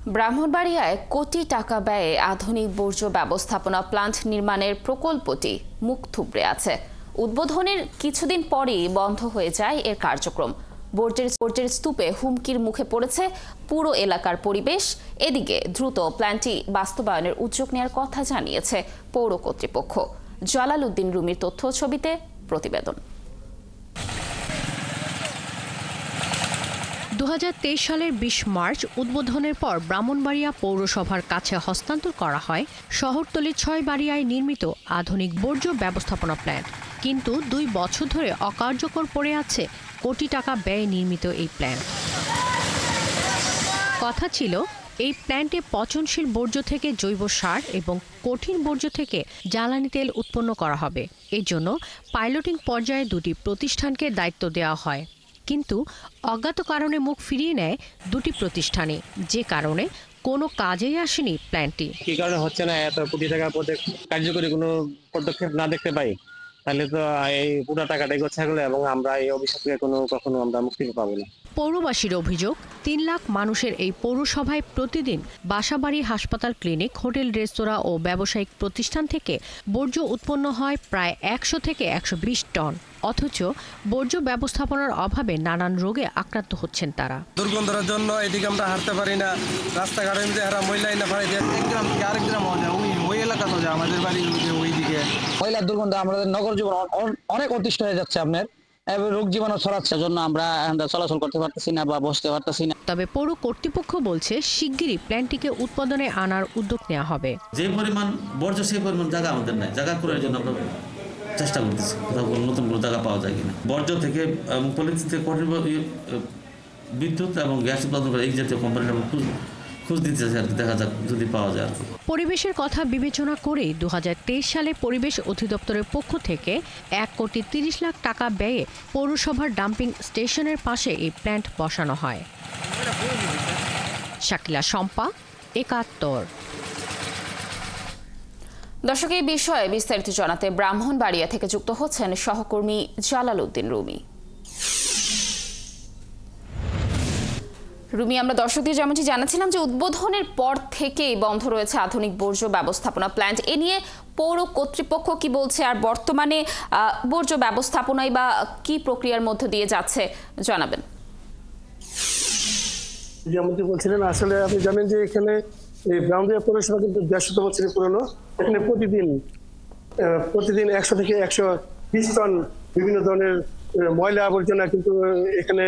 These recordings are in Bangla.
ব্রাহ্মণবাড়িয়ায় কোটি টাকা ব্যয়ে আধুনিক বর্জ্য ব্যবস্থাপনা প্লান্ট নির্মাণের প্রকল্পটি মুখ থুবড়ে আছে। উদ্বোধনের কিছুদিন পরেই বন্ধ হয়ে যায় এর কার্যক্রম। বর্জ্যের স্তূপে হুমকির মুখে পড়েছে পুরো এলাকার পরিবেশ। এদিকে দ্রুত প্ল্যান্টটি বাস্তবায়নের উদ্যোগ নেওয়ার কথা জানিয়েছে পৌর কর্তৃপক্ষ। জালাল উদ্দিন রুমির তথ্য ছবিতে প্রতিবেদন। 2023 সালের 20 মার্চ উদ্বোধনের পর ব্রাহ্মণবাড়িয়া পৌরসভার কাছে হস্তান্তর করা হয় শহরতলির 6 বাড়িয়ায় নির্মিত আধুনিক বর্জ্য ব্যবস্থাপনা প্ল্যান্ট। কিন্তু 2 বছর ধরে অকার্যকর পড়ে আছে কোটি টাকা ব্যয়ে নির্মিত এই প্ল্যান্ট। কথা ছিল এই প্ল্যান্টে পচনশীল বর্জ্য থেকে জৈব সার এবং কঠিন বর্জ্য থেকে জ্বালানি তেল উৎপন্ন করা হবে। এর জন্য পাইলটিং পর্যায়ে 2টি প্রতিষ্ঠানকে দায়িত্ব দেওয়া হয়, কিন্তু অজ্ঞাত কারণে মুখ ফিরিয়ে নেয় 2টি প্রতিষ্ঠানে, যে কারণে কোনো কাজেই আসেনি প্ল্যান্টটি। কি কারণে হচ্ছে না, এত কোটি টাকা কার্যকরী কোনো পদক্ষেপ না দেখতে পাই, তাহলে তো এই পুরো টাকাটাই গোছা গেল এবং আমরা এই অভিশাপ থেকে কখনো আমরা মুক্তি পাবো না। পৌরবাসীর অভিযোগ, 3 লাখ মানুষের এই পৌরসভায় প্রতিদিন বাসাবাড়ি, হাসপাতাল, ক্লিনিক, হোটেল, রেস্তোরাঁ ও ব্যবসায়িক প্রতিষ্ঠান থেকে বর্জ্য উৎপন্ন হয় প্রায় 100 থেকে 120 টন। অথচ বর্জ্য ব্যবস্থাপনার অভাবে নানান রোগে আক্রান্ত হচ্ছেন তারা। দুর্গন্ধের জন্য এদিকে আমরা হাঁটতে পারি না, রাস্তাঘাটের মধ্যে ময়লাই না পারে, এক গ্রাম থেকে আরেক গ্রাম ওই এলাকা তো যায়, আমাদের বাড়ির ওইদিকে ময়লার দুর্গন্ধে আমাদের নগর জীবন অনেক অতিষ্ঠ হয়ে যাচ্ছে। আপনার রোগ জীবাণু ছড়াচ্ছে, জন্য আমরা চলাচল করতে পারতেছি না বা বসতে পারতেছি না। তবে পৌর কর্তৃপক্ষ বলছে শিগগিরই প্ল্যান্টটিকে উৎপাদনে আনার উদ্যোগ নেওয়া হবে। যে পরিমাণ বর্জ্য সেই পরিমাণ জায়গা আমাদের নাই, জায়গা করার জন্য আমরা চেষ্টা করতেছি কোথাও নতুন কোনো জায়গা পাওয়া যায় কিনা। বর্জ্য থেকে পলিথিন থেকে কঠিন বিদ্যুৎ এবং গ্যাস উৎপাদন করে এই জাতীয় কোম্পানিটা খোঁজ দিতে চাই, দেখা যাক যদি পাওয়া যায়। পরিবেশের কথা বিবেচনা করে 2023 সালে পরিবেশ অধিদপ্তরের পক্ষ থেকে 1,30,00,000 টাকা ব্যয়ে পৌরসভার ডাম্পিং স্টেশনের পাশে এই প্ল্যান্ট বসানো হয়। শাকিলা শম্পা, 71। দর্শক, এই বিষয়ে বিস্তারিত জানাতে ব্রাহ্মণবাড়িয়া থেকে যুক্ত হচ্ছেন সহকর্মী জালাল উদ্দিন রুমি। রুমি, আমরা দর্শকদের যেমনটি জানাচ্ছিলাম যে উদ্বোধনের পর থেকেই বন্ধ রয়েছে আধুনিক বর্জ্য ব্যবস্থাপনা প্ল্যান্ট। এ নিয়ে পৌর কর্তৃপক্ষ কি বলছে, আর বর্তমানে বর্জ্য ব্যবস্থাপনায় বা কি প্রক্রিয়ার মধ্য দিয়ে যাচ্ছে জানাবেন। যেমনটি বলছিলেন, আসলে আপনি জানেন যে এখানে ব্রাহ্মণবাড়িয়া পৌরসভা কিন্তু 150 বছরের পুরনো। এখানে প্রতিদিন 100 থেকে 120 টন বিভিন্ন ধরনের ময়লা আবর্জনা কিন্তু এখানে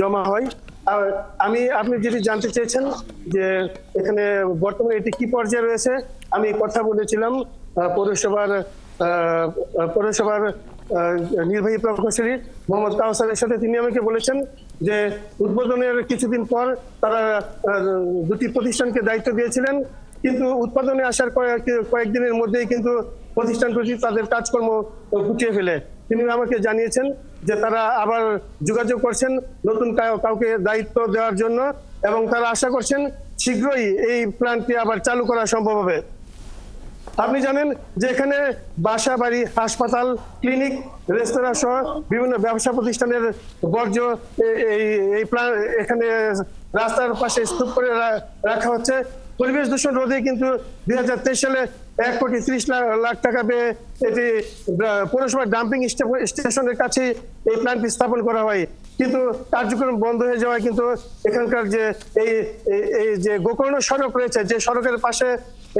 জমা হয়। আর আপনি যদি জানতে চেয়েছেন যে এখানে বর্তমানে এটি কি পর্যায়ে রয়েছে, আমি কথা বলেছিলাম পৌরসভার নির্বাহী প্রকৌশলী মোহাম্মদ কাউসারের সাথে। তিনি আমাকে বলেছেন যে উদ্বোধনের কিছুদিন পর তারা 2টি প্রতিষ্ঠানকে দায়িত্ব দিয়েছিলেন, কিন্তু উৎপাদনে আসার কয়েকদিনের মধ্যেই কিন্তু প্রতিষ্ঠান দুটি তাদের কাজকর্ম গুটিয়ে ফেলে। তিনি আমাকে জানিয়েছেন যে তারা আবার যোগাযোগ করছেন নতুন কাউকে দায়িত্ব দেওয়ার জন্য, এবং তারা আশা করছেন শীঘ্রই এই প্ল্যান্টটি আবার চালু করা সম্ভব হবে। আপনি জানেন যে এখানে বাসা বাড়ি, হাসপাতাল, ক্লিনিক, রেস্তোরাঁ সহ বিভিন্ন ব্যবসা প্রতিষ্ঠানের বর্জ্য এই প্ল্যান্ট এখানে রাস্তার পাশে স্তূপ করে রাখা হচ্ছে। পরিবেশ দূষণ রোধে কিন্তু 2023 সালে 1,30,00,000 টাকা ব্যয়ে এটি পৌরসভার ডাম্পিং স্টেশনের কাছে এই প্ল্যান্ট স্থাপন করা হয়, কিন্তু কার্যক্রম বন্ধ হয়ে যাওয়ায় কিন্তু এখানকার যে এই যে গোকর্ণ সড়ক রয়েছে, যে সড়কের পাশে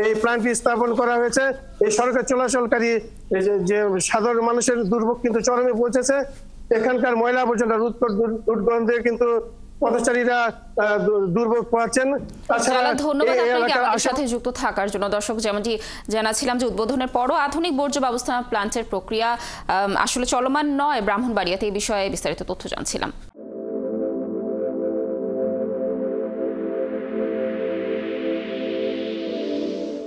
এই প্ল্যান্টটি স্থাপন করা হয়েছে, এই সড়কে চলাচলকারী যে সাধারণ মানুষের দুর্ভোগ কিন্তু চরমে পৌঁছেছে। এখানকার ময়লা আবর্জনা দুর্গন্ধে কিন্তু পথচারীরা দুর্ভোগ পাচ্ছেন। তাছাড়া ধন্যবাদ আপনাকে আমাদের সাথে যুক্ত থাকার জন্য। দর্শক, যেমনটি জানাচ্ছিলাম যে উদ্বোধনের পরও আধুনিক বর্জ্য ব্যবস্থাপনা প্ল্যান্টের প্রক্রিয়া আসলে চলমান নয় ব্রাহ্মণবাড়িয়াতে। এই বিষয়ে বিস্তারিত তথ্য জানছিলাম।